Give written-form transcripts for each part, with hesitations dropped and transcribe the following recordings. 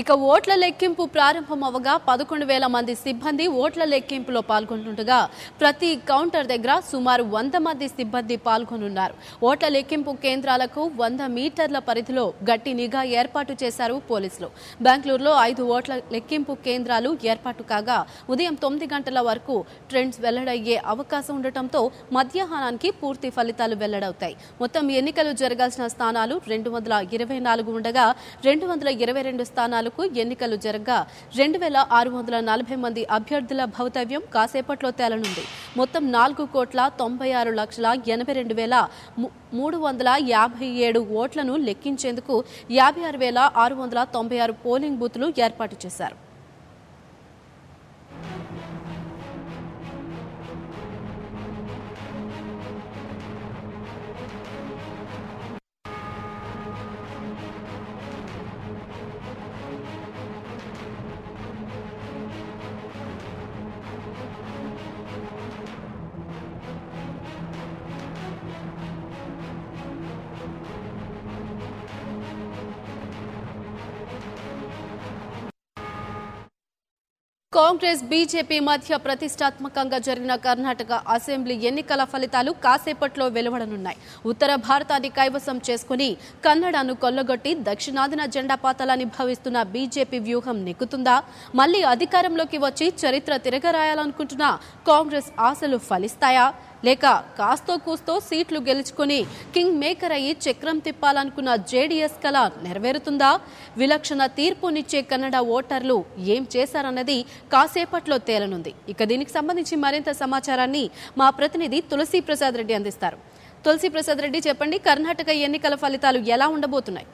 ఇక ఓట్ల లెక్కింపు ప్రారంభం అవగా 11,000 మంది సిబ్బంది ఓట్ల లెక్కింపులో పాల్గొంటుండగా ప్రతి కౌంటర్ దగ్గర సుమారు 100 మంది సిబ్బంది పాల్గొనున్నారు. ఓట్ల లెక్కింపు కేంద్రాలకు 100 మీటర్ల పరిధిలో గట్టి నిఘా ఏర్పాటు చేశారు పోలీసులు. బెంగళూరులో 5 ఓట్ల లెక్కింపు కేంద్రాలు ఏర్పాటు కాగా ఉదయం 9 గంటల వరకు ట్రెండ్స్ వెల్లడయ్యే అవకాశం ఉండటంతో మధ్యాహ్నానికి పూర్తి ఫలితాలు వెల్లడవుతాయి. మొత్తం ఎన్నికలు జరగాల్సిన స్థానాలు 224 ఉండగా 222 స్థానాలు ఎన్నికలు జరగగా 2,640 మంది అభ్యర్థుల భవితవ్యం కాసేపట్లో తేలనుంది. మొత్తం 4,96,82,357 ఓట్లను లెక్కించేందుకు 56,696 పోలింగ్ బూత్లు ఏర్పాటు చేశారు. కాంగ్రెస్ బీజేపీ మధ్య ప్రతిష్టాత్మకంగా జరిగిన కర్ణాటక అసెంబ్లీ ఎన్నికల ఫలితాలు కాసేపట్లో వెలువడనున్నాయి. ఉత్తర భారతాన్ని కైవసం చేసుకుని కన్నడను కొల్లగొట్టి దక్షిణాదిన జెండా పాతాలని భావిస్తున్న బీజేపీ వ్యూహం నెక్కుతుందా? మళ్లీ అధికారంలోకి వచ్చి చరిత్ర తిరగరాయాలనుకుంటున్న కాంగ్రెస్ ఆశలు ఫలిస్తాయా? లేక కాస్తో కూస్తో సీట్లు గెలుచుకుని కింగ్ మేకర్ అయ్యి చక్రం తిప్పాలనుకున్న జేడీఎస్ కల నెరవేరుతుందా? విలక్షణ తీర్పునిచ్చే కన్నడ ఓటర్లు ఏం చేశారన్నది కాసేపట్లో తేలనుంది. ఇక దీనికి సంబంధించి మరింత సమాచారాన్ని మా ప్రతినిధి తులసి ప్రసాద్ రెడ్డి అందిస్తారు. తులసి ప్రసాద్ రెడ్డి, చెప్పండి, కర్ణాటక ఎన్నికల ఫలితాలు ఎలా ఉండబోతున్నాయి?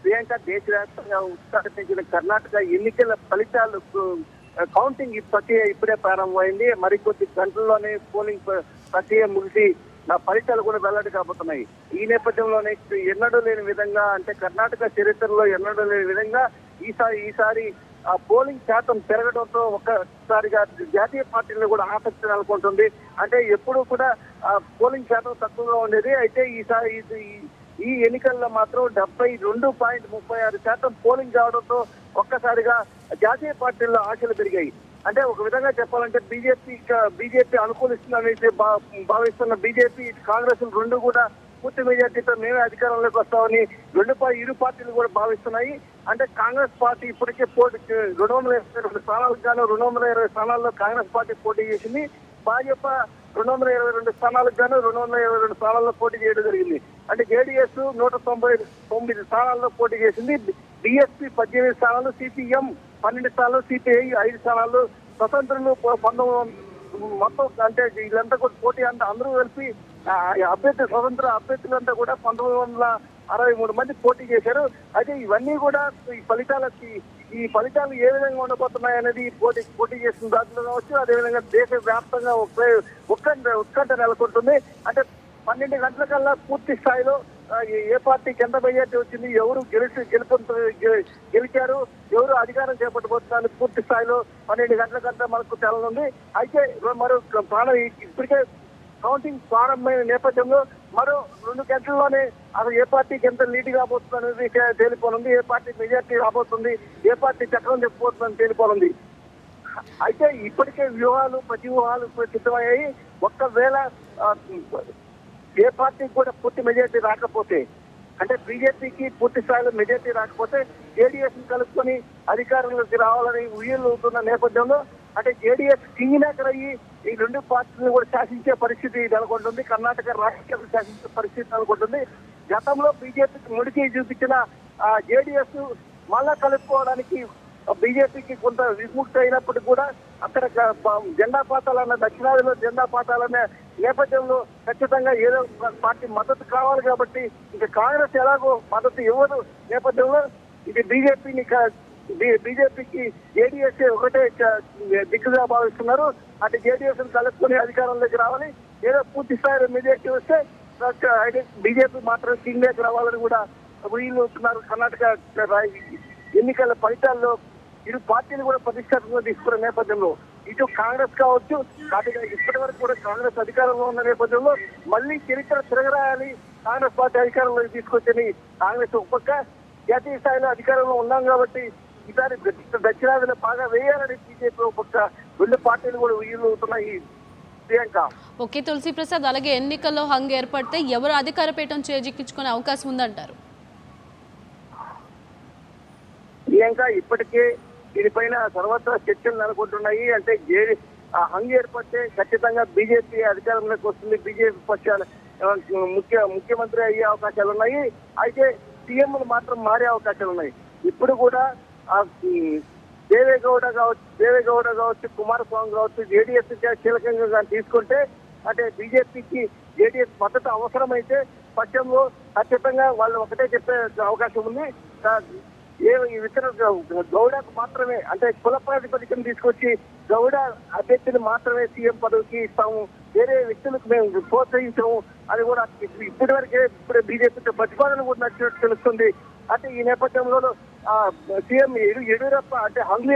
ప్రియాంక, దేశవ్యాప్తంగా ఉత్సాహించిన కర్ణాటక ఎన్నికల ఫలితాలు కౌంటింగ్ ప్రక్రియ ఇప్పుడే ప్రారంభమైంది. మరికొద్ది గంటల్లోనే పోలింగ్ ప్రక్రియ ముగిసి ఫలితాలు కూడా వెల్లడి కాబోతున్నాయి. ఈ నేపథ్యంలోనే ఎన్నడూ లేని విధంగా, అంటే కర్ణాటక చరిత్రలో ఎన్నడూ లేని విధంగా ఈసారి ఆ పోలింగ్ శాతం పెరగడంతో ఒక్కసారిగా జాతీయ పార్టీల్లో కూడా ఆసక్తి నెలకొంటుంది. అంటే ఎప్పుడు కూడా పోలింగ్ శాతం తక్కువగా ఉండేది. అయితే ఈసారి ఈ ఎన్నికల్లో మాత్రం 72.36% పోలింగ్ కావడంతో ఒక్కసారిగా జాతీయ పార్టీల్లో ఆశలు పెరిగాయి. అంటే ఒక విధంగా చెప్పాలంటే బీజేపీ అనుకూలిస్తుందని భావిస్తున్న బీజేపీ, కాంగ్రెస్ రెండు కూడా పూర్తి మెజార్టీతో మేమే అధికారంలోకి వస్తామని ఇరు పార్టీలు కూడా భావిస్తున్నాయి. అంటే కాంగ్రెస్ పార్టీ ఇప్పటికే 222 స్థానాలకు గాను 220 స్థానాల్లో కాంగ్రెస్ పార్టీ పోటీ చేసింది. భాజపా 222 స్థానాలకు గాను 222 స్థానాల్లో పోటీ చేయడం జరిగింది. అంటే జేడీఎస్ 199 స్థానాల్లో పోటీ చేసింది. బీఎస్పీ 18 స్థానాలు, సిపిఎం 12 స్థానాలు, సిపిఐ 5 స్థానాలు, స్వతంత్రులు 19, మొత్తం అంటే వీళ్ళంతా కూడా పోటీ అంతా అందరూ కలిపి స్వతంత్ర అభ్యర్థులంతా కూడా 1963 మంది పోటీ చేశారు. అయితే ఇవన్నీ కూడా ఈ ఫలితాలు ఏ విధంగా ఉండబోతున్నాయి అనేది పోటీ చేసిన దాంట్లో కావచ్చు. అదేవిధంగా దేశ వ్యాప్తంగా ఉత్కంఠ నెలకొంటుంది. అంటే 12 గంటల కల్లా పూర్తి స్థాయిలో ఏ పార్టీకి ఎంత మెజార్టీ వచ్చింది, ఎవరు గెలిచారు, ఎవరు అధికారం చేపట్టబోతున్నారు పూర్తి స్థాయిలో 12 గంటల కంటే మనకు తేలనుంది. అయితే ఇప్పటికే కౌంటింగ్ ప్రారంభమైన నేపథ్యంలో మరో 2 గంటల్లోనే అసలు ఏ పార్టీకి ఎంత లీడ్ కాబోతుంది అనేది తేలిపోనుంది. ఏ పార్టీ మెజార్టీ రాబోతుంది, ఏ పార్టీ చక్రం చెప్పబోతుందని తేలిపోనుంది. అయితే ఇప్పటికే ప్రతి వ్యూహాలు సిద్ధమయ్యాయి. ఒక్కవేళ ఏ పార్టీకి కూడా పూర్తి మెజార్టీ రాకపోతే, అంటే బీజేపీకి పూర్తి స్థాయిలో మెజార్టీ రాకపోతే జేడీఎస్ ని కలుపుకొని అధికారంలోకి రావాలని ఊయలుతున్న నేపథ్యంలో, అంటే జేడీఎస్ కింగ్ మేకర్ అయ్యి ఈ 2 పార్టీలను కూడా శాసించే పరిస్థితి నెలకొంటుంది. కర్ణాటక రాజకీయాలను శాసించే పరిస్థితి నెలకొంటుంది. గతంలో బీజేపీకి ముడికి చూపించిన జేడీఎస్ మళ్ళా కలుపుకోవడానికి బీజేపీకి కొంత విముక్తి అయినప్పటికీ కూడా అక్కడ జెండా పాతాలన్న, దక్షిణాదిలో జెండా పాతాలనే నేపథ్యంలో ఖచ్చితంగా ఏదో పార్టీ మద్దతు కావాలి. కాబట్టి ఇంకా కాంగ్రెస్ ఎలాగో మద్దతు ఇవ్వదు నేపథ్యంలో ఇది బీజేపీకి జేడీఎస్ ఒకటే దిక్కుగా భావిస్తున్నారు. అంటే జేడీఎస్ కలుపుకొని అధికారంలోకి రావాలి. ఏదో పూర్తి స్థాయిలో మెజార్టీ వస్తే బీజేపీ మాత్రం కింగ్ మేకర్ రావాలని కూడా వీలుతున్నారు. కర్ణాటక ఎన్నికల ఫలితాల్లో ఇరు పార్టీలు కూడా ప్రతిష్టాత్మకంగా తీసుకున్న నేపథ్యంలో ఇటు కాంగ్రెస్ కావచ్చు, ఇప్పటి వరకు కూడా కాంగ్రెస్ అధికారంలో ఉన్న నేపథ్యంలో మళ్ళీ చరిత్ర తిరగరాయాలి, కాంగ్రెస్ పార్టీ అధికారంలోకి తీసుకొచ్చని కాంగ్రెస్ ఒక పక్క, జాతీయ స్థాయిలో అధికారంలో ఉన్నాం కాబట్టి ఈసారి దక్షిణాదిలో బాగా వేయాలని బీజేపీ ఒక రెండు పార్టీలు కూడా వీలుతున్నాయి ప్రియాంక. ఓకే తులసి ప్రసాద్, అలాగే ఎన్నికల్లో హంగ్ ఏర్పడితే ఎవరు అధికార పీఠం చేజిక్కించుకునే అవకాశం ఉందంటారు? ప్రియాంక, ఇప్పటికే దీనిపైన సర్వత్రా చర్చలు నెలకొంటున్నాయి. అంటే హంగ్ ఏర్పడితే ఖచ్చితంగా బీజేపీ అధికారంలోకి వస్తుంది, బీజేపీ పక్షాలు ముఖ్యమంత్రి అయ్యే అవకాశాలు ఉన్నాయి. అయితే సీఎంలు మాత్రం మారే అవకాశాలు ఉన్నాయి. ఇప్పుడు కూడా దేవేగౌడ కావచ్చు, కుమారస్వామి కావచ్చు, జేడీఎస్ కీలకంగా తీసుకుంటే అంటే బీజేపీకి జేడీఎస్ మద్దతు అవసరమైతే పక్షంలో ఖచ్చితంగా వాళ్ళు ఒకటే చెప్పే అవకాశం ఉంది. ఇతర గౌడకు మాత్రమే అంటే కుల ప్రాతిపదికను తీసుకొచ్చి గౌడ అభ్యర్థిని మాత్రమే సీఎం పదవికి ఇస్తాము, వేరే వ్యక్తులకు మేము ప్రోత్సహించము అని కూడా ఇప్పుడే బీజేపీతో ప్రతిపాదన కూడా నచ్చినట్టు తెలుస్తుంది. అంటే ఈ నేపథ్యంలో సీఎం యడ్యూరప్ప అంటే హంగ్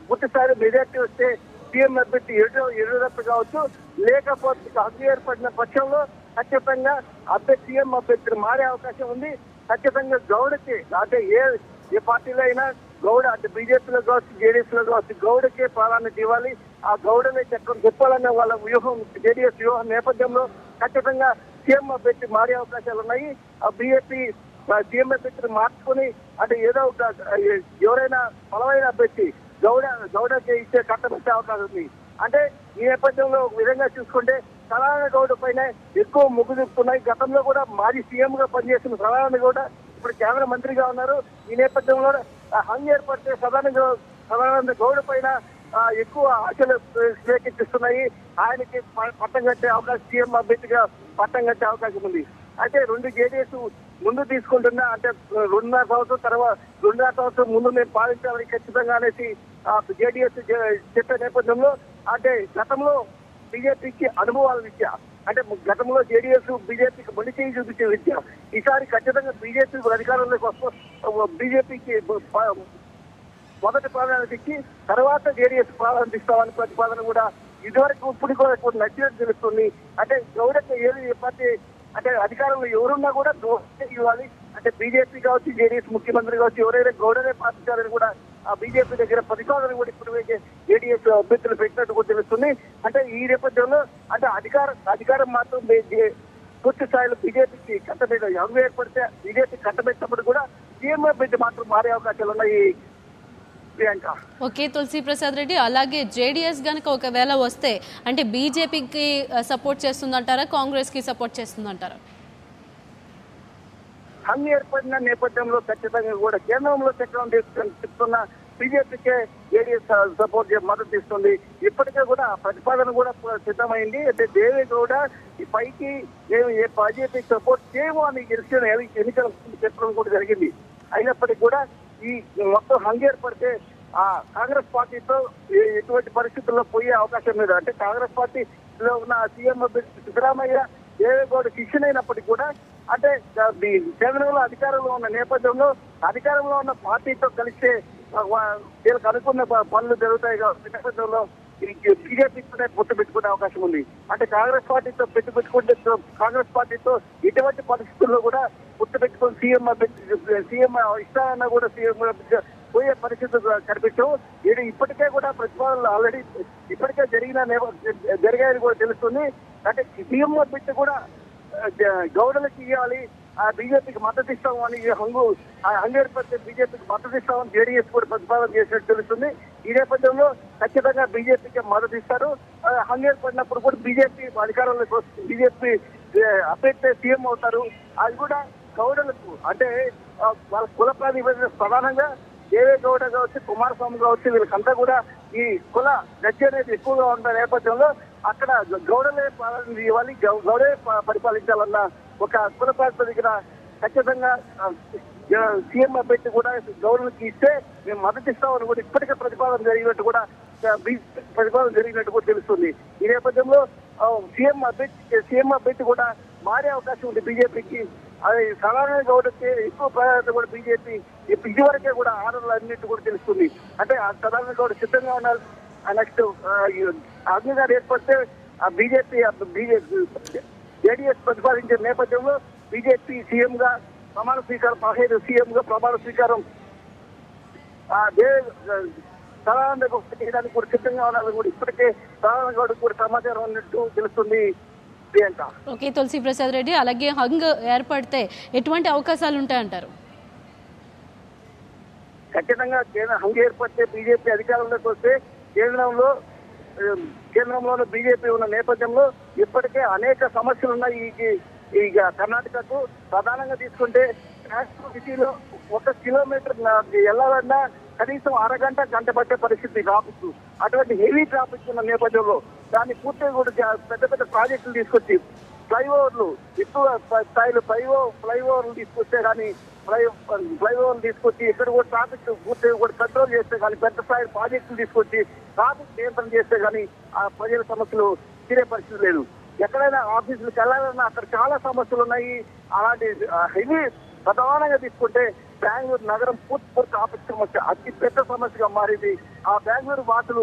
పూర్తిస్థాయి మెజార్టీ వస్తే సీఎం అభ్యర్థి యడ్యూరప్ప కావచ్చు, లేకపోతే హంగ్ ఏర్పడిన పక్షంలో ఖచ్చితంగా సీఎం అభ్యర్థిని మారే అవకాశం ఉంది. ఖచ్చితంగా గౌడకి అంటే ఏ పార్టీలో అయినా గౌడ అంటే బీజేపీలో కావచ్చు, జేడీఎస్ లో కావచ్చు, గౌడకే ప్రాధాన్యత ఇవ్వాలి, ఆ గౌడనే చక్రం చెప్పాలనే వాళ్ళ వ్యూహం జేడీఎస్ వ్యూహం నేపథ్యంలో ఖచ్చితంగా సీఎం అభ్యర్థి మారే అవకాశాలు ఉన్నాయి. ఆ బీజేపీ సీఎం అభ్యర్థిని మార్చుకుని అంటే ఏదో ఒక ఎవరైనా బలమైన అభ్యర్థి గౌడకి ఇచ్చే కట్టబెట్టే అవకాశం ఉంది. అంటే ఈ నేపథ్యంలో ఒక విధంగా చూసుకుంటే సదానంద గౌడ పైన ఎక్కువ మొగ్గు చూపుతున్నాయి. గతంలో కూడా మాజీ సీఎం గా పనిచేస్తున్న సదానంద గౌడ ఇప్పుడు కేంద్ర మంత్రిగా ఉన్నారు. ఈ నేపథ్యంలో హంగ్ ఏర్పడితే సదానంద గౌడ పైన ఎక్కువ ఆశలు రేకెత్తిస్తున్నాయి. ఆయనకి పట్టం కట్టే అవకాశం, సీఎం అభ్యర్థిగా పట్టం కట్టే అవకాశం ఉంది. అయితే రెండు జేడీఎస్ ముందు తీసుకుంటున్నా అంటే 2.5 సంవత్సరం ముందు మేము పాలించాలని ఖచ్చితంగా అనేసి జేడీఎస్ చెప్పే నేపథ్యంలో అంటే గతంలో బీజేపీకి అనుభవాల విద్య అంటే గతంలో జేడీఎస్ బీజేపీకి మొండి చేయి చూపించే విద్య ఈసారి ఖచ్చితంగా బీజేపీ అధికారంలోకి వస్తూ బీజేపీకి మొదటి ప్రాధాన్యత ఇచ్చి తర్వాత జేడీఎస్ ప్రాధాన్యత ఇస్తామని ప్రతిపాదన కూడా ఇదివరకు ఇప్పుడు కూడా నచ్చినట్టు తెలుస్తుంది. అంటే గౌడకి ఏది పార్టీ అంటే అధికారంలో ఎవరున్నా కూడా ఇవ్వాలి అంటే బీజేపీ కావచ్చు, జేడీఎస్ ముఖ్యమంత్రి కావచ్చు, ఎవరైనా గౌడనే పాటించాలని కూడా ఆ బీజేపీ దగ్గర ప్రతిపాదన కూడా ఇప్పుడు జేడీఎస్ అభ్యర్థులు పెట్టినట్టు కూడా తెలుస్తుంది. అంటే ఈ నేపథ్యంలో అంటే అధికారం మాత్రం పూర్తి స్థాయిలో బీజేపీకి కట్టబెట్ట హంగ్ ఏర్పడితే బీజేపీ కట్టబెట్టినప్పుడు కూడా సీఎం అభ్యర్థి మాత్రం మారే అవకాశాలు ఉన్నాయి ప్రియాంక. ఓకే తులసి ప్రసాద్ రెడ్డి, అలాగే జేడీఎస్ గనక ఒకవేళ వస్తే అంటే బీజేపీకి సపోర్ట్ చేస్తుందంటారా, కాంగ్రెస్ కి సపోర్ట్ చేస్తుందంటారా? హంగ్ ఏర్పడిన నేపథ్యంలో ఖచ్చితంగా కూడా కేంద్రంలో చక్రం చెప్తున్న బీజేపీకే జేడీఎస్ సపోర్ట్ మద్దతు ఇస్తుంది. ఇప్పటికే కూడా ప్రతిపాదన కూడా సిద్ధమైంది. అంటే దేవేగౌడ ఈ పైకి ఏ బీజేపీ సపోర్ట్ చేయము అని ఎన్నికల చెప్పడం కూడా జరిగింది. అయినప్పటికీ కూడా ఈ మొత్తం హంగ్ ఏర్పడితే ఆ కాంగ్రెస్ పార్టీతో ఎటువంటి పరిస్థితుల్లో పోయే అవకాశం లేదు. అంటే కాంగ్రెస్ పార్టీలో ఉన్న సీఎం అభ్యర్థి సిద్ధరామయ్య దేవేగౌడ శిష్యునైనప్పటికీ కూడా అంటే కేంద్రంలో అధికారంలో ఉన్న నేపథ్యంలో అధికారంలో ఉన్న పార్టీతో కలిస్తే వీళ్ళకి అనుకున్న పనులు జరుగుతాయి కాబట్టి నేపథ్యంలో బీజేపీతోనే పొత్తు పెట్టుకునే అవకాశం ఉంది. అంటే కాంగ్రెస్ పార్టీతో పెట్టుకుంటే కాంగ్రెస్ పార్టీతో ఇటువంటి పరిస్థితుల్లో కూడా పొత్తు పెట్టుకుని సీఎం ఇష్టాలన్నా కూడా సీఎం పోయే పరిస్థితులు కనిపించవు. ఇప్పటికే కూడా ప్రతిపాదనలు ఆల్రెడీ ఇప్పటికే జరిగాయని కూడా తెలుస్తుంది. అంటే సీఎం పెట్టి కూడా గౌడలకు ఇవ్వాలి, ఆ బీజేపీకి మద్దతు ఇస్తాము అని హంగ్ ఏర్పడితే బీజేపీకి మద్దతు ఇస్తామని జేడీఎస్ కూడా ప్రతిపాదన చేసినట్టు తెలుస్తుంది. ఈ నేపథ్యంలో ఖచ్చితంగా బీజేపీకి మద్దతు ఇస్తారు. హంగ్ ఏర్పడినప్పుడు కూడా బీజేపీ అధికారంలోకి వస్తుంది, బీజేపీ అభ్యర్థి సీఎం అవుతారు. అది కూడా గౌడలకు అంటే వాళ్ళ కుల ప్రాతిపదికన ప్రధానంగా దేవేగౌడ కావచ్చు, కుమారస్వామి కావచ్చు, వీళ్ళకంతా కూడా ఈ కుల గట్టి అనేది ఎక్కువగా ఉన్న నేపథ్యంలో అక్కడ గౌడలే ప్రాధాన్యత ఇవ్వాలి, గౌడే పరిపాలించాలన్న ఒక కుల ప్రాతిపదికన ఖచ్చితంగా సీఎం అభ్యర్థి కూడా గౌడలకి ఇస్తే మేము మద్దతు ఇస్తామని కూడా ఇప్పటికే ప్రతిపాదన జరిగినట్టు కూడా తెలుస్తుంది. ఈ నేపథ్యంలో సీఎం అభ్యర్థి కూడా మారే అవకాశం ఉంది బీజేపీకి. అది సదానంద గౌడకి ఎక్కువ ప్రాధాన్యత కూడా బీజేపీ ఇదివరకే కూడా ఆర్డర్లు అన్నింటి కూడా తెలుస్తుంది. అంటే సదానంద గౌడ సిద్ధంగా ఉన్నారు. నెక్స్ట్ అగ్నిగారు ఏర్పడితే ఆ బీజేపీ జేడీఎస్ ప్రతిపాదించే నేపథ్యంలో బీజేపీ సీఎం గా ప్రమాణ స్వీకారం 15 సీఎంగా ప్రమాణ స్వీకారం సదానంద గౌడ్ చేయడానికి కూడా సిద్ధంగా ఉన్నారని కూడా ఇప్పటికే సదానంద గౌడ్ కూడా సమాచారం ఉన్నట్టు తెలుస్తుంది ప్రియాంక. ఓకే తులసి ప్రసాద్ రెడ్డి, అలాగే హంగ్ ఏర్పడితే ఎటువంటి అవకాశాలు ఉంటాయంటారు? ఖచ్చితంగా హంగ్ ఏర్పడితే బీజేపీ అధికారంలోకి వస్తే కేంద్రంలోనూ బీజేపీ ఉన్న నేపథ్యంలో ఇప్పటికే అనేక సమస్యలు ఉన్నాయి. ఈ కర్ణాటకకు ప్రధానంగా తీసుకుంటే సిటీలో 1 కిలోమీటర్ వెళ్ళాలన్నా కనీసం అరగంట గంట పట్టే పరిస్థితి ట్రాఫిక్. అటువంటి హెవీ ట్రాఫిక్ ఉన్న నేపథ్యంలో దాన్ని పూర్తిగా కూడా పెద్ద పెద్ద ప్రాజెక్టులు తీసుకొచ్చి ఫ్లైఓవర్లు ఎక్కువ స్థాయిలో ఫ్లైఓవర్లు తీసుకొస్తే కానీ ఫ్లైఓవర్లు తీసుకొచ్చి ఇక్కడ కూడా ట్రాఫిక్ పూర్తిగా కూడా కంట్రోల్ చేస్తే కానీ పెద్ద స్థాయి ప్రాజెక్టులు తీసుకొచ్చి ట్రాఫిక్ నియంత్రణ చేస్తే కానీ ఆ ప్రజల సమస్యలు తీరే పరిస్థితి లేదు. ఎక్కడైనా ఆఫీసులకు వెళ్ళాలన్నా అక్కడ చాలా సమస్యలు ఉన్నాయి. అలాంటి హెవీ ప్రధానంగా తీసుకుంటే బెంగళూరు నగరం పూర్తి ట్రాఫిక్ సమస్య అతి పెద్ద సమస్యగా మారింది. ఆ బెంగళూరు వాసులు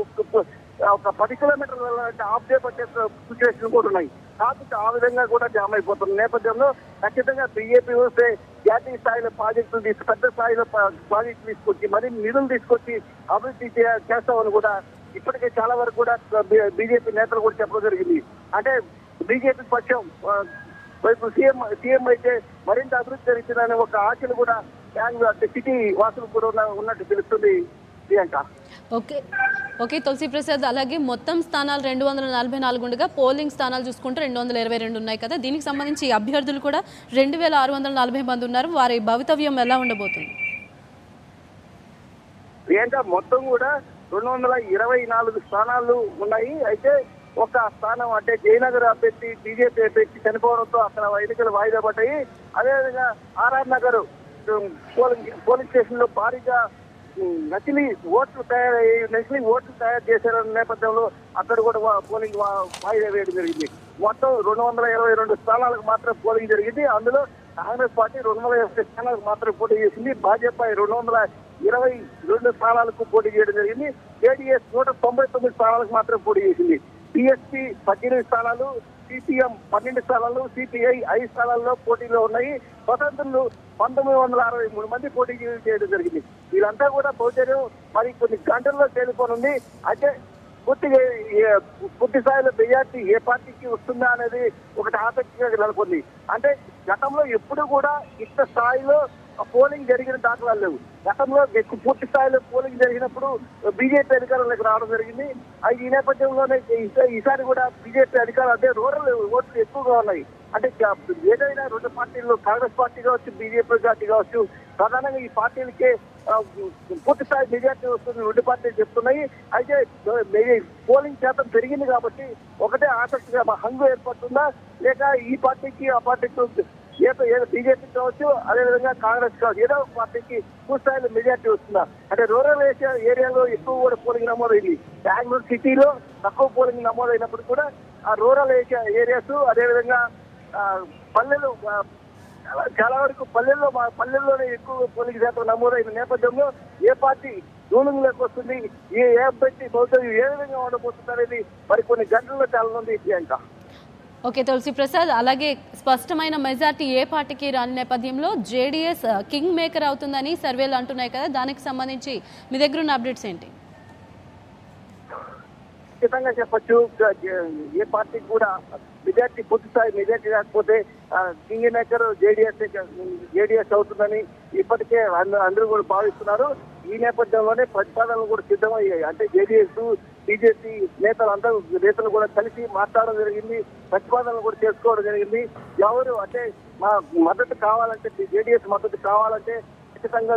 ఒక 10 కిలోమీటర్లు వెళ్ళాలంటే హాఫ్ డే పట్టే సిచ్యువేషన్ కూడా ఉన్నాయి. ట్రాఫిక్ ఆ విధంగా కూడా జామ్ అయిపోతున్న నేపథ్యంలో ఖచ్చితంగా బీజేపీ వస్తే జాతీయ స్థాయిలో ప్రాజెక్టులు పెద్ద స్థాయిలో ప్రాజెక్టులు తీసుకొచ్చి మరి నిధులు తీసుకొచ్చి అభివృద్ధి చేస్తామని కూడా ఇప్పటికే చాలా వరకు కూడా బీజేపీ నేతలు కూడా చెప్పడం జరిగింది. అంటే బీజేపీ పక్షం వైపు సీఎం అయితే మరింత అభివృద్ధి జరుగుతుందనే ఒక ఆశలు కూడా బెంగళూరు సిటీ వాసులు కూడా ఉన్నట్టు తెలుస్తుంది ప్రియాంక. ఓకే తులసి ప్రసాద్, అలాగే మొత్తం స్థానాలు 244 ఉండగా పోలింగ్ స్థానాలు చూసుకుంటే 222 ఉన్నాయి కదా, దీనికి సంబంధించి అభ్యర్థులు కూడా 2640 మంది ఉన్నారు. వారి భవితవ్యం ఎలా ఉండబోతుంది? ప్రియాంక మొత్తం కూడా 224 స్థానాలు ఉన్నాయి. అయితే ఒక స్థానం అంటే జయనగర్ అభ్యర్థి బీజేపీ అభ్యర్థి చనిపోవడంతో అక్కడ ఎన్నికలు వాయిదా పడ్డాయి. అదేవిధంగా ఆర్ఆర్ నగర్ పోలింగ్ స్టేషన్ లో భారీగా నకిలీ ఓట్లు తయారు చేశారన్న నేపథ్యంలో అక్కడ కూడా పోలింగ్ వాయిదా వేయడం జరిగింది. మొత్తం 222 స్థానాలకు మాత్రం పోలింగ్ జరిగింది. అందులో కాంగ్రెస్ పార్టీ 220 స్థానాలకు మాత్రం పోటీ చేసింది. భాజపా 222 స్థానాలకు పోటీ చేయడం జరిగింది. జేడీఎస్ 199 స్థానాలకు మాత్రం పోటీ చేసింది. బీఎస్పీ 18 స్థానాలు, సిపిఎం 12 స్థానాలు, సిపిఐ 5 స్థానాల్లో పోటీలో ఉన్నాయి. స్వతంత్రులు 1963 మంది పోటీ చేయడం జరిగింది. వీళ్ళంతా కూడా భవిష్యత్తు మరి కొన్ని గంటల్లో తేలిపోనుంది. అయితే పూర్తి స్థాయిలో మెజార్టీ ఏ పార్టీకి వస్తుందా అనేది ఒకటి ఆసక్తిగా నెలకొంది. అంటే గతంలో ఎప్పుడు కూడా ఇంత స్థాయిలో పోలింగ్ జరిగిన దాఖలాలు లేవు. గతంలో పూర్తి స్థాయిలో పోలింగ్ జరిగినప్పుడు బీజేపీ అధికారంలోకి రావడం జరిగింది. ఈ నేపథ్యంలోనే ఈసారి కూడా బీజేపీ అధికారులు అదే రూరల్ ఓట్లు ఎక్కువగా ఉన్నాయి. అంటే ఏదైనా 2 పార్టీల్లో కాంగ్రెస్ పార్టీ కావచ్చు, బీజేపీ పార్టీ కావచ్చు, ప్రధానంగా ఈ పార్టీలకే పూర్తి స్థాయి మెజార్టీ వస్తుంది 2 పార్టీలు చెప్తున్నాయి. అయితే పోలింగ్ శాతం పెరిగింది కాబట్టి ఒకటే ఆసక్తిగా హంగు ఏర్పడుతుందా, లేక ఈ పార్టీకి ఆ పార్టీకి ఏదో బీజేపీ కావచ్చు, అదేవిధంగా కాంగ్రెస్ కావచ్చు, ఏదో పార్టీకి పూర్తి స్థాయిలో మెజార్టీ వస్తుందా? అంటే రూరల్ ఏరియాలో ఎక్కువ కూడా పోలింగ్ నమోదైంది. బెంగళూరు సిటీలో తక్కువ పోలింగ్ నమోదైనప్పుడు కూడా ఆ రూరల్ ఏరియాస్ అదేవిధంగా పల్లెలు చాలా వరకు పల్లెల్లోనే ఎక్కువ పోలింగ్ శాతం నమోదైన నేపథ్యంలో ఏ పార్టీ రూలింగ్లోకి వస్తుంది, ఏ అభ్యర్థి భవిష్యత్తు ఏ విధంగా ఉండబోతుంది అనేది మరి కొన్ని గంటల్లో చాలా మంది ప్రియాంక. ఓకే తులసి ప్రసాద్, అలాగే స్పష్టమైన మెజార్టీ ఏ పార్టీకి రాని నేపథ్యంలో జేడీఎస్ కింగ్ మేకర్ అవుతుందని సర్వేలు అంటున్నాయి కదా, దానికి సంబంధించి మీ దగ్గర ఉన్న అప్డేట్స్ ఏంటి? ఖచ్చితంగా చెప్పొచ్చు, ఏ పార్టీకి కూడా మెజార్టీ పూర్తి స్థాయి మెజార్టీ రాకపోతే కింగ్ మేకర్ జేడీఎస్ అవుతుందని ఇప్పటికే అందరూ కూడా భావిస్తున్నారు. ఈ నేపథ్యంలోనే ప్రతిపాదనలు కూడా సిద్ధమయ్యాయి. అంటే జేడీఎస్ బీజేపీ నేతలు కూడా కలిసి మాట్లాడడం జరిగింది, ప్రతిపాదనలు కూడా చేసుకోవడం జరిగింది. ఎవరు అంటే మా మద్దతు కావాలంటే, జేడీఎస్ మద్దతు కావాలంటే ఖచ్చితంగా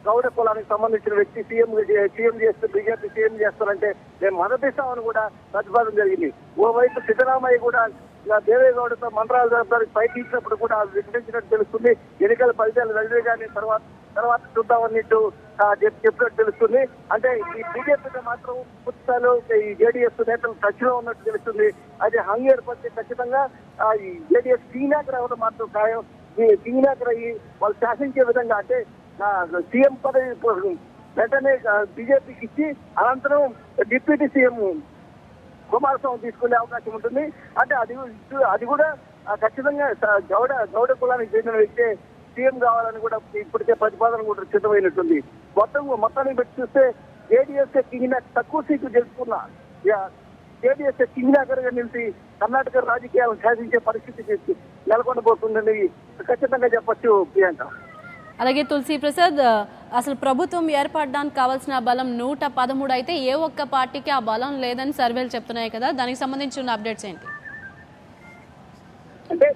గౌడ కులానికి సంబంధించిన వ్యక్తి సీఎం చేస్తూ బీజేపీ సీఎం చేస్తారంటే మేము మద్దతు ఇస్తామని కూడా ప్రతిపాదన జరిగింది. ఓవైపు సిద్ధరామయ్య కూడా దేవేగౌడతో మంత్రాలు జరపడానికి ప్రయత్నించినప్పుడు కూడా వికటించినట్టు తెలుస్తుంది. ఎన్నికల ఫలితాలు వెళ్తే కానీ తర్వాత చూద్దామన్నట్టు చెప్పినట్టు తెలుస్తుంది. అంటే ఈ బీజేపీతో మాత్రం పూర్తి స్థాయిలో ఈ జేడీఎస్ నేతలు టచ్ లో ఉన్నట్టు తెలుస్తుంది. అయితే హంగ్ ఏర్పడితే ఖచ్చితంగా ఈ జేడీఎస్ కింగ్ మేకర్ అవ్వడం మాత్రం ఖాయం. కింగ్ మేకర్ అయ్యి వాళ్ళు శాసించే విధంగా అంటే సీఎం పదవి వెంటనే బీజేపీకి ఇచ్చి అనంతరం డిప్యూటీ సీఎం కుమారస్వామి తీసుకునే అవకాశం ఉంటుంది. అంటే అది కూడా ఖచ్చితంగా గౌడ కులానికి చెందిన వ్యక్తే సీఎం కావాలని కూడా ఇప్పటికే ప్రతిపాదన కూడా సిద్ధమైనట్టుంది. మొత్తాన్ని పెట్టి చూస్తే జేడీఎస్ కింగ్ తక్కువ సీట్లు గెలుచుకున్నా జేడీఎస్ కింగ్ నాయకర్గా నిలిచి కర్ణాటక రాజకీయాలను శాసించే పరిస్థితి నెలకొనబోతుందని ఖచ్చితంగా చెప్పొచ్చు ప్రియాంక. అలాగే తులసి ప్రసాద్, అసలు ప్రభుత్వం ఏర్పడడానికి కావాల్సిన బలం 113 అయితే ఏ ఒక్క పార్టీకి ఆ బలం లేదని సర్వేలు చెప్తున్నాయి కదా, దానికి సంబంధించిన అప్డేట్స్ ఏంటి? అంటే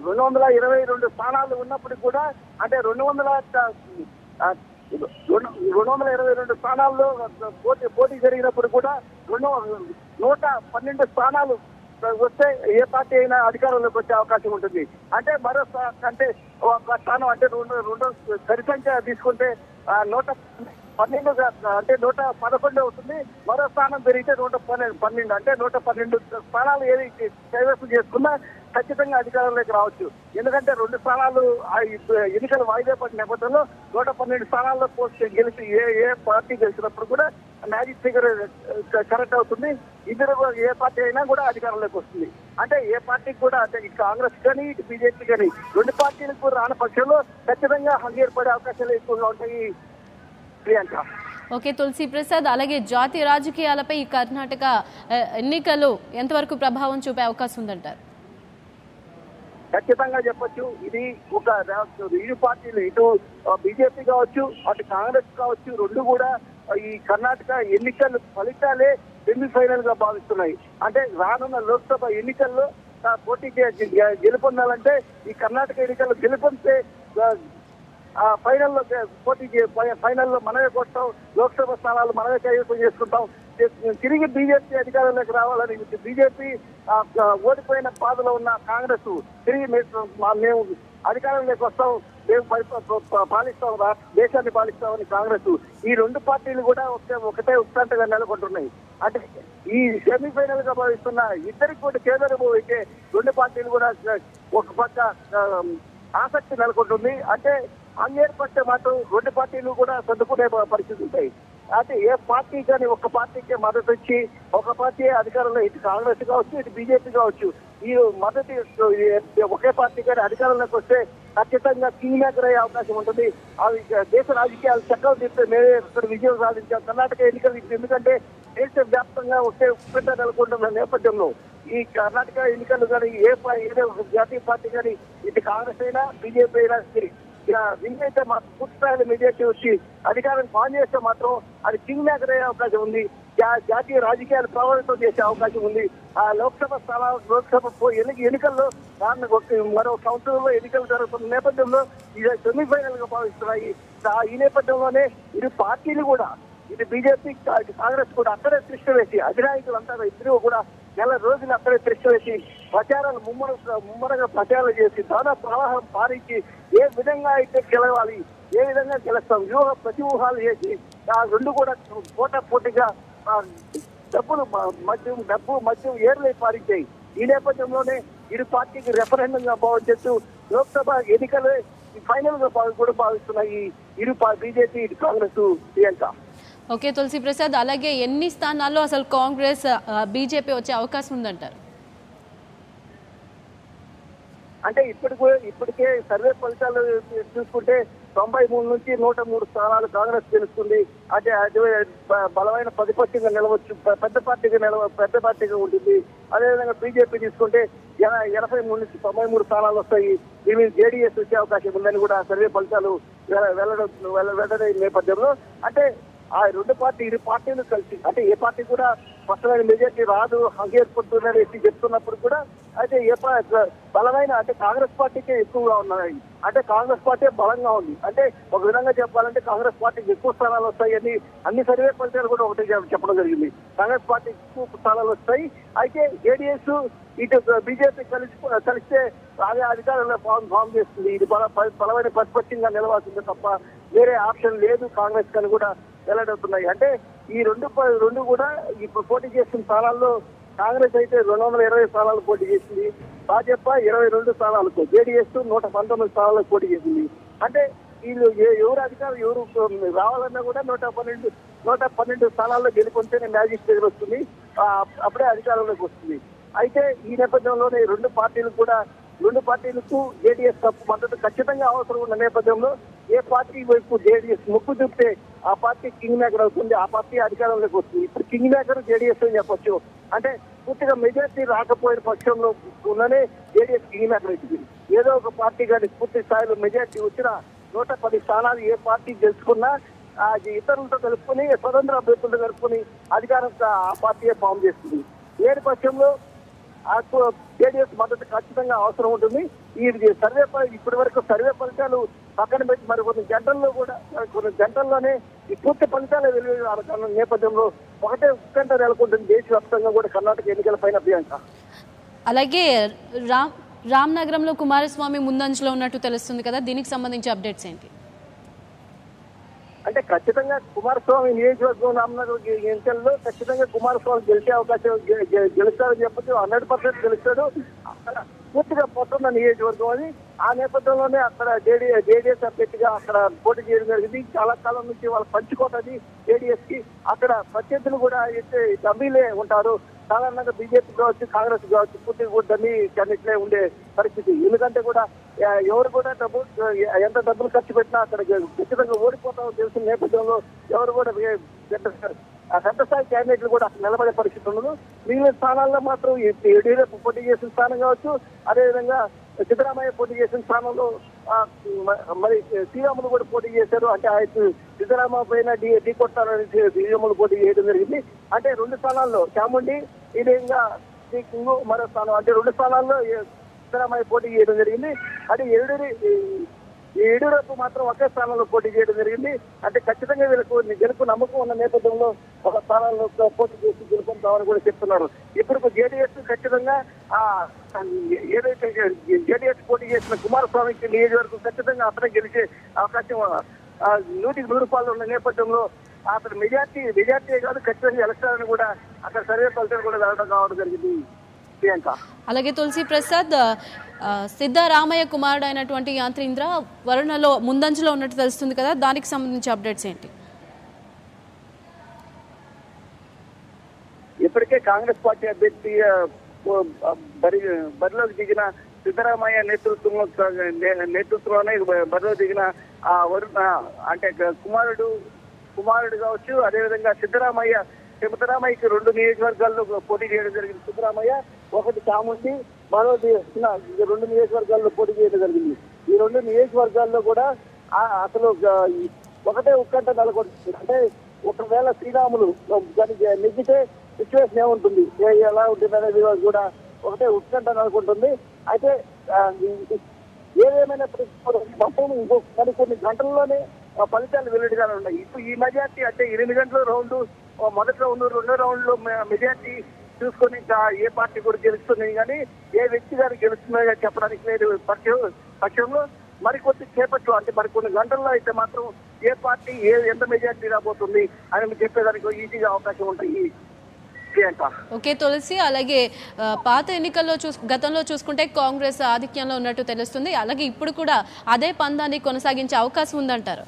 222 స్థానాలు ఉన్నప్పటికీ కూడా అంటే 222 స్థానాల్లో పోటీ జరిగినప్పుడు కూడా 112 స్థానాలు వస్తే ఏ పార్టీ అయినా అధికారంలోకి వచ్చే అవకాశం ఉంటుంది. అంటే మరో అంటే ఒక స్థానం అంటే రెండు సరి సంఖ్య తీసుకుంటే 112 అంటే 111 అవుతుంది. మరో స్థానం పెరిగితే 112 అంటే 112 స్థానాలు ఏది కైవసం చేసుకున్నా ఖచ్చితంగా అధికారంలోకి రావచ్చు. ఎందుకంటే 2 స్థానాలు ఎన్నికలు వాయిదా పడిన నేపథ్యంలో 112 స్థానాల్లో గెలిచి ఏ పార్టీ గెలిచినప్పుడు కూడా మ్యాజిక్ ఫిగర్ కరెక్ట్ అవుతుంది. ఇద్దరు ఏ పార్టీ అయినా కూడా అధికారంలోకి వస్తుంది. అంటే ఏ పార్టీకి కూడా అంటే ఇటు కాంగ్రెస్ కానీ ఇటు బీజేపీ కానీ 2 పార్టీలకు రాని పక్షంలో ఖచ్చితంగా ఏర్పడే అవకాశాలు ఎక్కువగా ఉంటాయి ప్రియాంక. ఓకే తులసి ప్రసాద్, అలాగే జాతీయ రాజకీయాలపై ఈ కర్ణాటక ఎన్నికలు ఎంతవరకు ప్రభావం చూపే అవకాశం ఉందంటారు? ఖచ్చితంగా చెప్పొచ్చు. ఇది ఒక ఇరు పార్టీలు ఇటు బీజేపీ కావచ్చు అటు కాంగ్రెస్ కావచ్చు 2 కూడా ఈ కర్ణాటక ఎన్నికల ఫలితాలే సెమీఫైనల్ గా భావిస్తున్నాయి. అంటే రానున్న లోక్సభ ఎన్నికల్లో పోటీ గెలుపొందాలంటే ఈ కర్ణాటక ఎన్నికల్లో గెలుపొందితే ఫైనల్లో ఫైనల్లో మనమే కొడతాం, లోక్సభ స్థానాలు మనమే కైవసం చేసుకుంటాం, తిరిగి బీజేపీ అధికారంలోకి రావాలని బీజేపీ ఓడిపోయిన బాధలో ఉన్న కాంగ్రెస్ తిరిగి మేము అధికారంలోకి వస్తాం, మేము పాలిస్తాం, దేశాన్ని పాలిస్తామని కాంగ్రెస్ ఈ 2 పార్టీలు కూడా ఒకటే ఉత్కంఠగా నెలకొంటున్నాయి. అంటే ఈ సెమీఫైనల్ గా భావిస్తున్న ఇద్దరికి కూడా కేంద్రం అయితే 2 పార్టీలు కూడా ఒక పక్క ఆసక్తి నెలకొంటుంది. అంటే ఏర్పడితే మాత్రం 2 పార్టీలు కూడా సర్దుకునే పరిస్థితి ఉంటాయి. అంటే ఏ పార్టీ కానీ ఒక పార్టీకి మద్దతు ఇచ్చి ఒక పార్టీ అధికారంలో ఇటు కాంగ్రెస్ కావచ్చు ఇటు బీజేపీ కావచ్చు ఈ మద్దతు ఒకే పార్టీ కానీ అధికారంలోకి వస్తే ఖచ్చితంగా కింగ్ మేకర్ అయ్యే అవకాశం ఉంటుంది. అవి దేశ రాజకీయాలు చక్కగా తీస్తే మేమే ఇక్కడ విజయం సాధించాం. కర్ణాటక ఎన్నికలు ఎందుకంటే దేశ వ్యాప్తంగా ఒకే ఉత్కంఠ నెలకొంటున్న నేపథ్యంలో ఈ కర్ణాటక ఎన్నికలు కానీ ఏదో జాతీయ పార్టీ కానీ ఇటు కాంగ్రెస్ అయినా బీజేపీ అయినా దీనికైతే మా పూర్తి స్థాయిలో మెజార్టీ వచ్చి అధికారం పాన్ చేస్తే మాత్రం అది కింగ్ మేకర్ అయ్యే అవకాశం ఉంది. జాతీయ రాజకీయాలు ప్రభావితం చేసే అవకాశం ఉంది. ఆ లోక్సభ ఎన్నికల్లో మరో సంవత్సరంలో ఎన్నికలు జరుగుతున్న నేపథ్యంలో ఇది సెమీఫైనల్ గా భావిస్తున్నాయి. ఈ నేపథ్యంలోనే ఇరు పార్టీలు కూడా ఇటు బీజేపీ కాంగ్రెస్ కూడా అక్కడే దృష్టి వేసి అధినాయకులంతా ఇద్దరు కూడా నెల రోజులు అక్కడే దృష్టి వేసి ప్రచారాలు ముమ్మరంగా ప్రచారాలు చేసి దాదాపు ప్రవాహం పారించి ఏ విధంగా అయితే గెలవాలి ఏ విధంగా గెలుస్తాం ప్రతివ్యూహాలు చేసి ఆ 2 కూడా పోటీగా మద్యం ఏర్లై పారించాయి. ఈ నేపథ్యంలోనే ఇరు పార్టీకి రెఫరెండం గా భావించచ్చు. లోక్సభ ఎన్నికలు ఫైనల్ గా కూడా భావిస్తున్నాయి ఇరు బీజేపీ ఇటు కాంగ్రెస్ ప్రియాంక. ఓకే తులసి ప్రసాద్, అలాగే ఎన్ని స్థానాల్లో అసలు కాంగ్రెస్ బీజేపీ వచ్చే అవకాశం ఉందంటారు? అంటే ఇప్పటికే సర్వే ఫలితాలు చూసుకుంటే 93 నుంచి 103 స్థానాలు కాంగ్రెస్ గెలుస్తుంది. అంటే బలమైన ప్రతిపక్షంగా నిలవచ్చు, పెద్ద పార్టీగా ఉంటుంది. అదేవిధంగా బీజేపీ తీసుకుంటే 83 నుంచి 93 స్థానాలు వస్తాయి. దీని జేడీఎస్ వచ్చే అవకాశం ఉందని కూడా సర్వే ఫలితాలు వెల్లడైన నేపథ్యంలో అంటే ఆ 2 ఇరు పార్టీలు కలిసి అంటే ఏ పార్టీ కూడా స్పష్టమైన మెజార్టీ రాదు ఏర్పడుతుందని చెప్తున్నప్పుడు కూడా అయితే బలమైన అంటే కాంగ్రెస్ పార్టీకే ఎక్కువగా ఉన్నాయి. అంటే కాంగ్రెస్ పార్టీ బలంగా ఉంది. అంటే ఒక విధంగా చెప్పాలంటే కాంగ్రెస్ పార్టీకి ఎక్కువ స్థానాలు వస్తాయని అన్ని సర్వే ఫలితాలు కూడా ఒకటి చెప్పడం జరిగింది. కాంగ్రెస్ పార్టీ ఎక్కువ స్థానాలు వస్తాయి. అయితే జేడీఎస్ ఇటు బీజేపీ కలిస్తే అదే అధికారంలో ఫామ్ చేస్తుంది. ఇది బలమైన ప్రతిపక్షంగా నిలవాల్సిందే తప్ప వేరే ఆప్షన్ లేదు కాంగ్రెస్ కని కూడా వెల్లడవుతున్నాయి. అంటే ఈ 2 కూడా ఇప్పుడు పోటీ చేస్తున్న స్థానాల్లో కాంగ్రెస్ అయితే 220 స్థానాలు పోటీ చేసింది, భాజపా 22 స్థానాలకు, జేడీఎస్ 119 స్థానాలకు పోటీ చేసింది. అంటే వీళ్ళు ఎవరు అధికారం ఎవరు రావాలన్నా కూడా 112 స్థానాల్లో గెలుపొంటేనే మ్యాజిక్ ఫిగర్ వస్తుంది, అప్పుడే అధికారంలోకి వస్తుంది. అయితే ఈ నేపథ్యంలోనే 2 పార్టీలు కూడా రెండు పార్టీలకు జేడీఎస్ మద్దతు ఖచ్చితంగా అవసరం ఉన్న నేపథ్యంలో ఏ పార్టీ వైపు జేడీఎస్ మొక్కు చూపితే ఆ పార్టీ కింగ్ మేకర్ అవుతుంది, ఆ పార్టీ అధికారంలోకి వస్తుంది. ఇప్పుడు కింగ్ మేకర్ జేడీఎస్ అని చెప్పొచ్చు. అంటే పూర్తిగా మెజార్టీ రాకపోయిన పక్షంలో ఉన్ననే జేడీఎస్ కింగ్ మేకర్ అవుతుంది. ఏదో ఒక పార్టీ కానీ పూర్తి స్థాయిలో మెజార్టీ వచ్చిన 110 స్థానాలు ఏ పార్టీ గెలుచుకున్నా అది ఇతరులతో కలుపుకొని స్వతంత్ర అభ్యర్థులతో కలుపుకొని అధికారం ఆ పార్టీయే ఫామ్ చేస్తుంది. లేని పక్షంలో జేడీఎస్ మద్దతు ఖచ్చితంగా అవసరం ఉంటుంది. ఈ సర్వే ఇప్పటి వరకు సర్వే ఫలితాలు పక్కన పెట్టి మరి కొన్ని గంటల్లోనే ఈ పూర్తి ఫలితాలు వెలువడే నేపథ్యంలో ఒకటే ఉత్కంఠ నెలకొంటుంది దేశవ్యాప్తంగా కూడా కర్ణాటక ఎన్నికల పైన. ప్రియాంక, అలాగే రామ్నగరంలో కుమారస్వామి ముందంజలో ఉన్నట్టు తెలుస్తుంది కదా, దీనికి సంబంధించి అప్డేట్స్ ఏంటి? అంటే ఖచ్చితంగా కుమారస్వామి నియోజకవర్గం రామ్నగర్ ఎన్నికల్లో ఖచ్చితంగా కుమారస్వామి గెలిచే అవకాశం గెలుస్తారని చెప్పచ్చు. 100% గెలుస్తాడు. అక్కడ పూర్తిగా పొట్టున్న నియోజకవర్గం అది. ఆ నేపథ్యంలోనే అక్కడ జేడీఎస్ అభ్యర్థిగా అక్కడ పోటీ చేయడం జరిగింది. చాలా కాలం నుంచి వాళ్ళ పంచుకోటది జేడీఎస్ కి. అక్కడ ప్రత్యర్థులు కూడా అయితే డమ్మీలే ఉంటారు. సాధారణంగా బీజేపీ కావచ్చు, కాంగ్రెస్ కావచ్చు, పూర్తిగా కూడా డమ్మీ క్యాండిడేట్లే ఉండే పరిస్థితి. ఎందుకంటే కూడా ఎవరు కూడా ఎంత డబ్బులు ఖర్చు పెట్టినా అక్కడ ఖచ్చితంగా ఓడిపోతామని తెలిసిన నేపథ్యంలో ఎవరు కూడా పెద్ద స్థాయి క్యాండిడేట్లు కూడా అక్కడ నిలబడే పరిస్థితి ఉండదు. మిగిలిన స్థానాల్లో మాత్రం యడ్యూరప్ప పోటీ చేసిన స్థానం కావచ్చు, అదేవిధంగా సిద్ధరామయ్య పోటీ చేసిన స్థానంలో మరి శ్రీరాములు కూడా పోటీ చేశారు. అంటే ఆయన సిద్ధరామయ్య పైన ఢీ కొట్టాలని శ్రీరాములు పోటీ చేయడం జరిగింది. అంటే 2 స్థానాల్లో చాముండి, ఈ విధంగా మరో స్థానం, అంటే 2 స్థానాల్లో సిద్ధరామయ్య పోటీ చేయడం జరిగింది. అంటే యడ్యూరప్ప మాత్రం ఒకే స్థానంలో పోటీ చేయడం జరిగింది. అంటే ఖచ్చితంగా వీళ్ళకు గెలుపు నమ్మకం ఉన్న నేపథ్యంలో ఒక స్థానాల్లో పోటీ చేసి గెలుపొందామని కూడా చెప్తున్నారు. ఇప్పుడు జేడీఎస్ ఖచ్చితంగా ఏదైతే జేడీఎస్ పోటీ చేసిన కుమారస్వామికి నియోజకవర్గం ఖచ్చితంగా అతనే గెలిచే అవకాశం 100% ఉన్న నేపథ్యంలో అతను మెజార్టీ కాదు ఖచ్చితంగా ఎలక్షన్ కూడా అక్కడ సర్వే ఫలితాలు కూడా వెళ్ళడం కావడం జరిగింది. ప్రియాంక, అలాగే తులసి ప్రసాద్, సిద్ధరామయ్య కుమారుడు అయినటువంటి యాంత్రీంద్ర వరుణలో ముందంజలో ఉన్నట్టు తెలుస్తుంది కదా, దానికి సంబంధించి అప్డేట్స్ ఏంటి? ఇప్పటికే కాంగ్రెస్ పార్టీ అభ్యర్థి బరిలోకి దిగిన సిద్ధరామయ్య నేతృత్వంలోనే బరిలో దిగిన వరుణ అంటే కుమారుడు కావచ్చు, అదేవిధంగా సిద్ధరామయ్యకి 2 నియోజకవర్గాల్లో పోటీ చేయడం జరిగింది. సిద్ధరామయ్య ఒకటి చాముండి, మరో 2 నియోజకవర్గాల్లో పోటీ చేయడం జరిగింది. ఈ 2 నియోజకవర్గాల్లో కూడా అసలు ఒకటే ఉత్కంఠ నెలకొంటుంది. అంటే ఒకవేళ శ్రీరాములు దానికి నెగ్గితే సిచ్యువేషన్ ఏముంటుంది, ఎలా ఉంటుంది అనేది కూడా ఒకటే ఉత్కంఠ నెలకొంటుంది. అయితే ఏదేమైనా కొన్ని గంటల్లోనే ఫలితాలు వెల్లడిగానే ఉన్నాయి. ఇప్పుడు ఈ మెజార్టీ అంటే 8 గంటల రౌండ్, మొదటి రౌండ్, 2వ రౌండ్ లో మెజార్టీ చూసుకొని ఏ పార్టీ కూడా గెలుస్తుంది కానీ ఏ వ్యక్తి గారు గెలుస్తుందో చెప్పడానికి లేదు పక్షంలో మరికొద్ది చేపట్లు అంటే మరికొన్ని గంటల్లో అయితే మాత్రం ఏ పార్టీ ఎంత మెజార్టీ రాబోతుంది అని చెప్పేదానికి ఈజీగా అవకాశం ఉంటాయి. ఓకే తులసి, అలాగే పాత ఎన్నికల్లో గతంలో చూసుకుంటే కాంగ్రెస్ ఆధిక్యంలో ఉన్నట్టు తెలుస్తుంది. అలాగే ఇప్పుడు కూడా అదే పందాన్ని కొనసాగించే అవకాశం ఉందంటారు?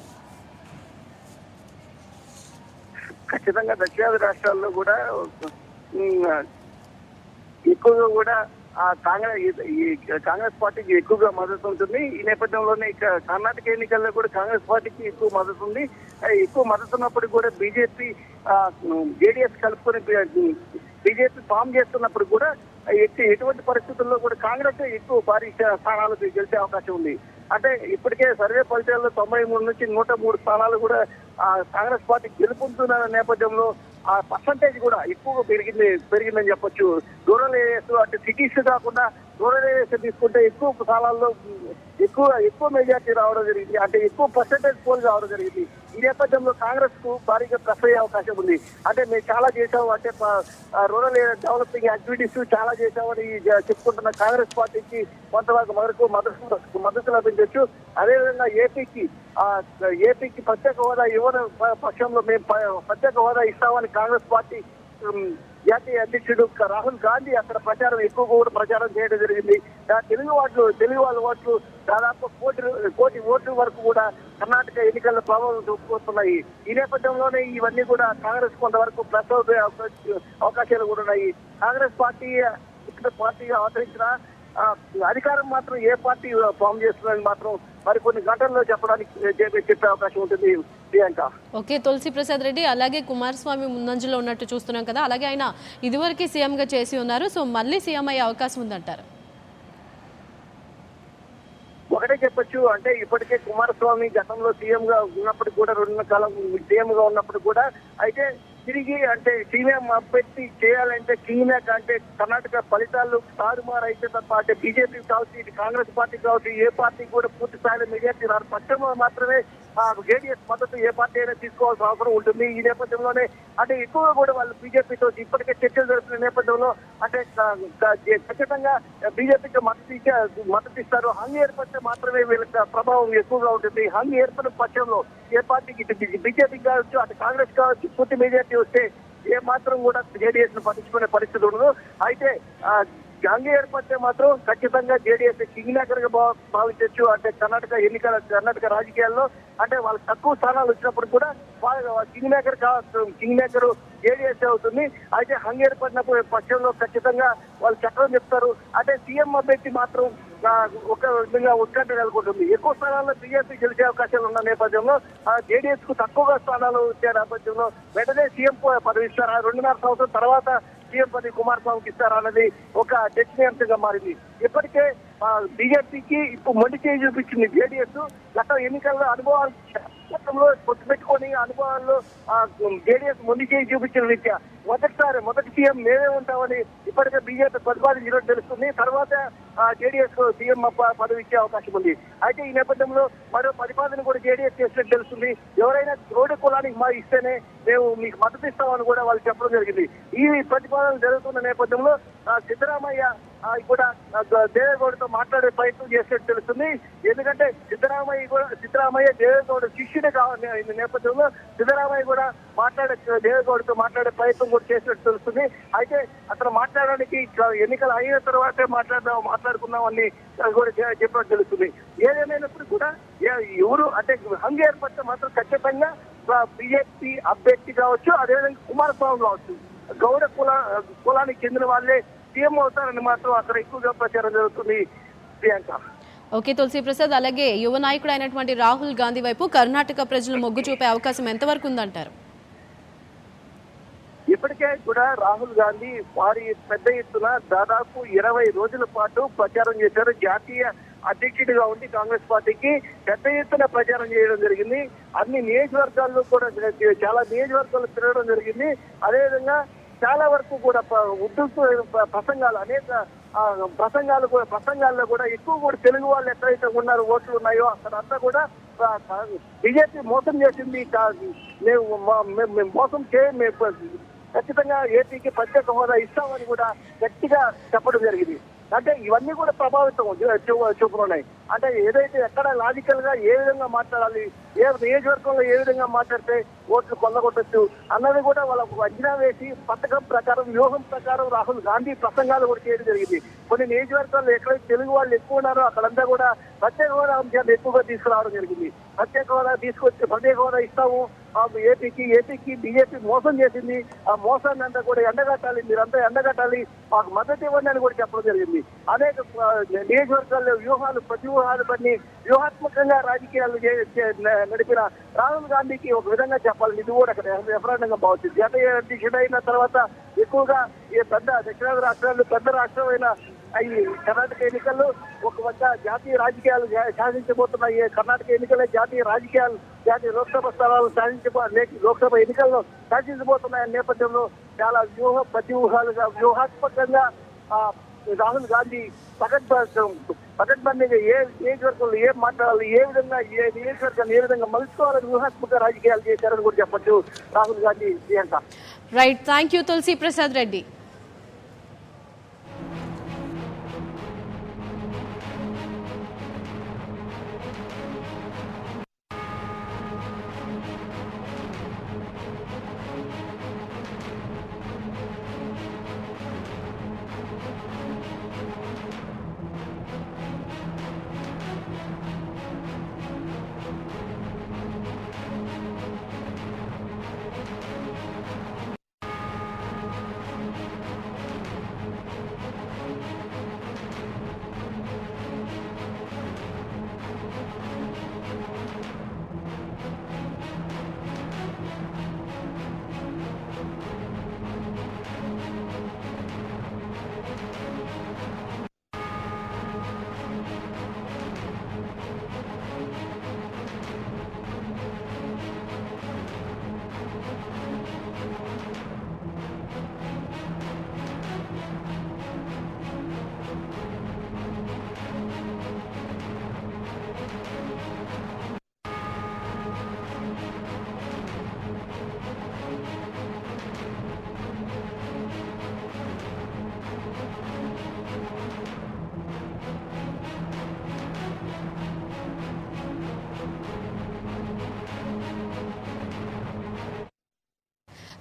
ఖచ్చితంగా దక్షిణాది రాష్ట్రాల్లో కూడా ఎక్కువగా కూడా కాంగ్రెస్ పార్టీకి ఎక్కువగా మద్దతు ఉంటుంది. ఈ నేపథ్యంలోనే కర్ణాటక ఎన్నికల్లో కూడా కాంగ్రెస్ పార్టీకి ఎక్కువ మద్దతు ఉంది. ఎక్కువ మద్దతు ఉన్నప్పుడు కూడా బీజేపీ జేడీఎస్ కలుపుకొని బీజేపీ ఫామ్ చేస్తున్నప్పుడు కూడా ఎటువంటి పరిస్థితుల్లో కూడా కాంగ్రెస్ ఎక్కువ భారీ స్థానాలు గెలిచే అవకాశం ఉంది. అంటే ఇప్పటికే సర్వే ఫలితాల్లో 93 నుంచి 103 స్థానాలు కూడా కాంగ్రెస్ పార్టీ గెలుపొందుతున్న నేపథ్యంలో ఆ పర్సంటేజ్ కూడా ఎక్కువగా పెరిగిందని చెప్పొచ్చు. రూరల్ ఏరియాస్ అంటే సిటీస్ కాకుండా రూరల్ ఏరియాస్ తీసుకుంటే ఎక్కువ స్థానాల్లో ఎక్కువ మెజార్టీ రావడం జరిగింది. అంటే ఎక్కువ పర్సంటేజ్ పోల్ రావడం జరిగింది. ఈ నేపథ్యంలో కాంగ్రెస్ కు భారీగా ప్లస్ అయ్యే అవకాశం ఉంది. అంటే మేము చాలా చేసాము, అంటే రూరల్ ఏరియా డెవలపింగ్ యాక్టివిటీస్ చాలా చేశామని చెప్పుకుంటున్న కాంగ్రెస్ పార్టీకి కొంతవరకు మద్దతు లభించవచ్చు. అదేవిధంగా ఏపీకి ప్రత్యేక హోదా ఇవ్వని పక్షంలో మేము ప్రత్యేక హోదా ఇస్తామని కాంగ్రెస్ పార్టీ జాతీయ అధ్యక్షుడు రాహుల్ గాంధీ అక్కడ ఎక్కువగా కూడా ప్రచారం చేయడం జరిగింది. తెలుగు వాళ్ళ ఓట్లు దాదాపు కోటి ఓట్ల వరకు కూడా కర్ణాటక ఎన్నికల్లో ప్రభావం చూపుతున్నాయి. ఈ నేపథ్యంలోనే ఇవన్నీ కూడా కాంగ్రెస్ కొంతవరకు ప్లస్ అవకాశాలు కూడా ఉన్నాయి. కాంగ్రెస్ పార్టీగా అవతరించిన అధికారం మాత్రం ఏ పార్టీ ఫామ్ చేస్తుందని మాత్రం మరికొన్ని గంటల్లో చెప్పే అవకాశం ఉంటుంది ప్రియాంక. ఓకే, తులసి ప్రసాద్ రెడ్డి, అలాగే కుమారస్వామి ముందంజలో ఉన్నట్టు చూస్తున్నాం కదా, అలాగే ఆయన ఇదివరకే సీఎంగా చేసి ఉన్నారు, సో మళ్ళీ సీఎం అయ్యే అవకాశం ఉందంటారు? ఒకటే చెప్పొచ్చు, అంటే ఇప్పటికే కుమారస్వామి గతంలో సీఎం గా ఉన్నప్పుడు కూడా 2 కాలం సీఎం గా ఉన్నప్పుడు కూడా అయితే తిరిగి అంటే సీఎం అభ్యర్థి చేయాలంటే కింగ్ మేక్ అంటే కర్ణాటక ఫలితాలు తారుమారు అయితే తప్ప అంటే బీజేపీ కావచ్చు, ఇటు కాంగ్రెస్ పార్టీ కావచ్చు, ఏ పార్టీ కూడా పూర్తి స్థాయిలో మెజార్టీ రాని పక్షంలో మాత్రమే జేడీఎస్ మద్దతు ఏ పార్టీ అయినా తీసుకోవాల్సిన అవసరం ఉంటుంది. ఈ నేపథ్యంలోనే అంటే ఎక్కువగా కూడా వాళ్ళు బీజేపీతో ఇప్పటికే చర్చలు జరుపుతున్న నేపథ్యంలో అంటే ఖచ్చితంగా బీజేపీకి మద్దతు ఇస్తారు. హంగ్ ఏర్పడితే మాత్రమే వీళ్ళకి ప్రభావం ఎక్కువగా ఉంటుంది. హంగ్ ఏర్పడిన పక్షంలో ఏ పార్టీకి ఇటు బీజేపీ కావచ్చు, అటు కాంగ్రెస్ కావచ్చు పూర్తి మెజార్టీ వస్తే ఏ మాత్రం కూడా జేడీఎస్ ను పట్టించుకునే పరిస్థితి ఉండదు. అయితే హంగ్ ఏర్పడితే మాత్రం ఖచ్చితంగా జేడీఎస్ కింగ్ మేకర్ గా భావించవచ్చు. అంటే కర్ణాటక రాజకీయాల్లో అంటే వాళ్ళకి తక్కువ స్థానాలు వచ్చినప్పుడు కూడా కింగ్ మేకర్ జేడీఎస్ అవుతుంది. అయితే హంగ్ ఏర్పడినప్పుడు పక్షంలో ఖచ్చితంగా వాళ్ళు చక్రం చెప్తారు. అంటే సీఎం అభ్యర్థి మాత్రం ఒక విధంగా ఉత్కంఠ నెలకొంటుంది. ఎక్కువ స్థానాల్లో బీజేపీ గెలిచే అవకాశాలు ఉన్న నేపథ్యంలో జేడీఎస్ కు తక్కువగా స్థానాలు వచ్చే నేపథ్యంలో వెంటనే సీఎం పదవి ఇస్తారా, 2.5 సంవత్సరం తర్వాత సీఎం పదవి కుమారస్వామికి ఇస్తారా అన్నది ఒక చర్చనీయాంశంగా మారింది. ఇప్పటికే బీజేపీకి ఇప్పుడు మొండి చేయి చూపించింది జేడీఎస్. గత ఎన్నికల్లో అనుభవాలు పొత్తు పెట్టుకొని అనుభవాల్లో జేడీఎస్ మొండి చేయి చూపించిన రీత్యా మొదటి సీఎం మేమే ఉంటామని ఇప్పటికే బీజేపీ ప్రతిపాదించినట్టు తెలుస్తుంది. తర్వాత జేడీఎస్ సీఎం పదవి ఇచ్చే అవకాశం ఉంది. అయితే ఈ నేపథ్యంలో మరో ప్రతిపాదన కూడా జేడీఎస్ చేసినట్టు తెలుస్తుంది. ఎవరైనా ద్రోడి కులానికి ఇస్తేనే మేము మీకు మద్దతు ఇస్తామని కూడా వాళ్ళు చెప్పడం జరిగింది. ఈ ప్రతిపాదనలు జరుగుతున్న నేపథ్యంలో సిద్ధరామయ్య కూడా దేవేగౌడతో మాట్లాడే ప్రయత్నం చేసినట్టు తెలుస్తుంది. ఎందుకంటే సిద్ధరామయ్య దేవేగౌడ శిష్యుడే కావాలి నేపథ్యంలో సిద్ధరామయ్య కూడా దేవేగౌడతో మాట్లాడే ప్రయత్నం కూడా చేసినట్టు తెలుస్తుంది. అయితే అతను మాట్లాడడానికి ఎన్నికలు అయిన తర్వాతే మాట్లాడుకుందామని కూడా చెప్పినట్టు తెలుస్తుంది. ఏదేమైనప్పుడు కూడా ఎవరు అంటే హంగ్ ఏర్పడితే మాత్రం ఖచ్చితంగా బీజేపీ అభ్యర్థి కావచ్చు, అదేవిధంగా కుమారస్వామి కావచ్చు, గౌడ కులానికి చెందిన వాళ్ళే సీఎం అవుతారని మాత్రం అక్కడ ఎక్కువగా ప్రచారం జరుగుతుంది ప్రియాంక. ఓకే తులసి ప్రసాద్, అలాగే యువ నాయకుడు అయినటువంటి రాహుల్ గాంధీ వైపు కర్ణాటక ప్రజలు మొగ్గు చూపే అవకాశం ఎంతవరకు ఉందంటారు? ఇప్పటికే కూడా రాహుల్ గాంధీ వారి పెద్ద ఎత్తున దాదాపు 20 రోజుల పాటు ప్రచారం చేశారు. జాతీయ అధ్యక్షుడిగా ఉండి కాంగ్రెస్ పార్టీకి పెద్ద ఎత్తున ప్రచారం చేయడం జరిగింది. అన్ని నియోజకవర్గాల్లో కూడా చాలా నియోజకవర్గాల్లో తిరగడం జరిగింది. అదేవిధంగా చాలా వరకు కూడా ఉర్దూ ప్రసంగాలు అనేక ప్రసంగాల్లో కూడా ఎక్కువ కూడా తెలుగు వాళ్ళు ఎక్కడైతే ఓట్లు ఉన్నాయో అక్కడంతా కూడా బీజేపీ మోసం చేసింది, మేము మోసం ఖచ్చితంగా ఏపీకి ప్రత్యేక హోదా ఇస్తామని కూడా గట్టిగా చెప్పడం జరిగింది. అంటే ఇవన్నీ కూడా ప్రభావితం చూపుతున్నాయి. అంటే ఏదైతే ఎక్కడ లాజికల్ గా ఏ విధంగా మాట్లాడాలి, ఏ నియోజకవర్గంలో ఏ విధంగా మాట్లాడితే ఓట్లు కొల్లగొట్టచ్చు అన్నది కూడా వాళ్ళకు అంచనా వేసి పథకం ప్రకారం వ్యూహం ప్రకారం రాహుల్ గాంధీ ప్రసంగాలు కూడా చేయడం జరిగింది. కొన్ని నియోజకవర్గాల్లో ఎక్కడైతే తెలుగు వాళ్ళు ఎక్కువ ఉన్నారో అక్కడంతా కూడా ప్రత్యేక హోదా అంశాన్ని ఎక్కువగా తీసుకురావడం జరిగింది. ప్రత్యేక హోదా ఇస్తాము ఏపీకి బీజేపీ మోసం చేసింది, ఆ మోసాన్ని అంతా కూడా ఎండగట్టాలి, మీరంతా ఎండగట్టాలి, మాకు మద్దతు ఇవ్వండి అని కూడా చెప్పడం జరిగింది. అనేక నియోజకవర్గాల్లో ప్రతివ్యూహాలు పని వ్యూహాత్మకంగా రాజకీయాలు నడిపిన రాహుల్ గాంధీకి ఒక విధంగా చెప్పాలి, ఇది కూడా అక్కడ రెఫరెండంగా భావించింది. జాతీయ అధ్యక్షుడు అయిన తర్వాత ఎక్కువగా ఈ దక్షిణాది రాష్ట్రాలు పెద్ద రాష్ట్రమైన ఈ కర్ణాటక ఎన్నికల్లో ఒక వద్ద జాతీయ రాజకీయాలు శాసించబోతున్నాయి. కర్ణాటక ఎన్నికలే జాతీయ లోక్సభ స్థానాలు లోక్సభ ఎన్నికల్లో శాసించబోతున్నాయనే నేపథ్యంలో చాలా వ్యూహాత్మకంగా రాహుల్ గాంధీ పకడ్బందీగా ఏ నియోజకవర్గంలో ఏం మాట్లాడాలి, ఏ నియోజకవర్గాన్ని ఏ విధంగా మలుచుకోవాలని వ్యూహాత్మక రాజకీయాలు చేశారని కూడా చెప్పచ్చు Rahul Gandhi. Right, thank you Tulasi Prasad Reddy.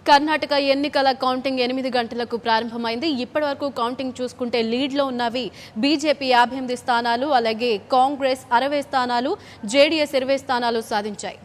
Karnataka ఎన్నికల కౌంటింగ్ 8 గంటలకు ప్రారంభమైంది. ఇప్పటివరకు కౌంటింగ్ చూసుకుంటే లీడ్లో ఉన్నవి బీజేపీ 58 స్థానాలు, అలాగే కాంగ్రెస్ 60 స్థానాలు, జేడీఎస్ 20 స్థానాలు సాధించాయి.